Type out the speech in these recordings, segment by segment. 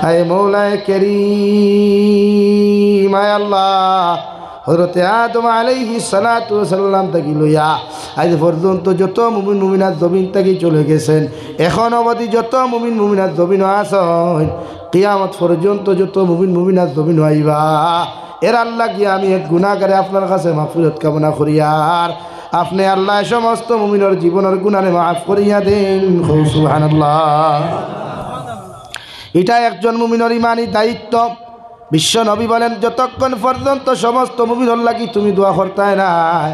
আয় মৌলায় কারীম, আয় আল্লাহ হযরতে আদম আলাইহিস সালাতু ওয়াস সালাম থেকে লইয়া আজ পর্যন্ত যত মুমিন মুমিনাত জমিন থেকে চলে গেছেন, এখন অবধি যত মুমিন মুমিনাত জমিন আছেন, কিয়ামত পর্যন্ত যত মুমিন মুমিনাত জমিন আইবা, এর আল্লাহ গিয়া আমি এক গুনাহগারে আপনার কাছে মাগফিরাত কামনা করি, আর আপনি আল্লাহ সমস্ত মুমিনের জীবনের গুনাহে মাফ করিয়া দেন। সুবহানাল্লাহ। এটা একজন মুমিনের ইমানি দায়িত্ব। বিশ্ব নবী বলেন, যতক্ষণ পর্যন্ত সমস্ত মুমিনের লাগি তুমি দোয়া করতে নাই,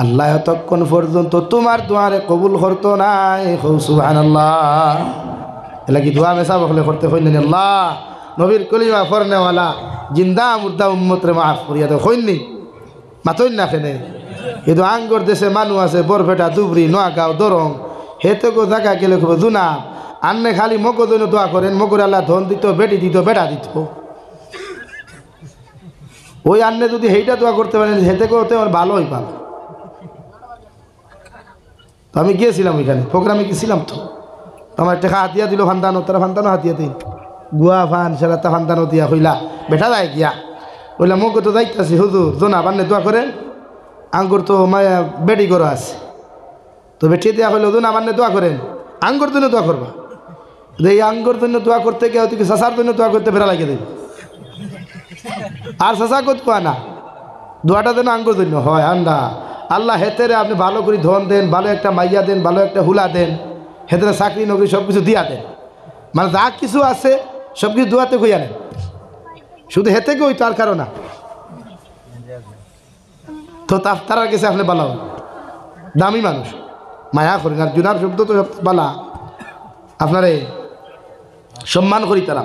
আল্লাহ ততক্ষণ পর্যন্ত তোমার দোয়ারে কবুল করতো নাই। সুবহানাল্লাহ। এলা কি দোয়া মেসা বকলে করতে হইলেন আল্লাহ নবীর কলিমা ফরনেওয়ালা জিন্দা মুর্দা উম্মতরে মাফ করিয়া দেয় হইনি মাতই না খেনে। কিন্তু আঙ্গর দেশে মানুষ আছে বরপেটা, ধুবড়ি, নোয়াগাঁও, দরং, হেতে গো জায়গা গেলে খুব দুনা আন্নে খালি মগো জন্য দোয়া করেন, মগর আল্লাহ ধন দিত, বেটি দিত, বেটা দিত। ওই আন্নে যদি সেইটা দোয়া করতে পারেন হেতে করতে আমার ভালোই পাবো। তো আমি গিয়েছিলাম ওইখানে প্রোগ্রামে গেছিলাম, তো আমার একটা হাতিয়া দিল ফান্দানো, তারা ফান্দানো হাতিয়া দিন গুয়া ফান সেরাতা ফান্দানো দিয়া হইলা বেটা যায় গিয়া বললাম মগো তো যাইতেছি হুজুর জোনা বান্নে দোয়া করেন, আঙ্গুর তো মায়া বেডি করো আছে, তো বেঠিয়ে দেওয়া হইলো জোনা বান্নে দোয়া করেন, আঙ্গুর জন্য দোয়া করবা। এই আঙ্গুর জন্য দোয়া করতে গিয়ে তুই চাষার জন্য দোয়া করতে ফেরা লাগিয়ে দেবে, আর চাষা করতে পারে না, দোয়াটা যেন আঙ্গুর জন্য হয়। আন্দা আল্লাহ হেতেরে আপনি ভালো করে ধন দেন, ভালো একটা মাইয়া দেন, ভালো একটা হুলা দেন, হেতেরে চাকরি নকরি সব কিছু দিয়া দেন, মানে যা কিছু আছে সব কিছু দোয়াতে কইয়া নেন, শুধু হেতে কই তার কারণ না। তো তার কাছে আপনি বালা দামি মানুষ মায়া করেন, আর জুনার শব্দ তো বালা আপনারে সম্মান করি তারা।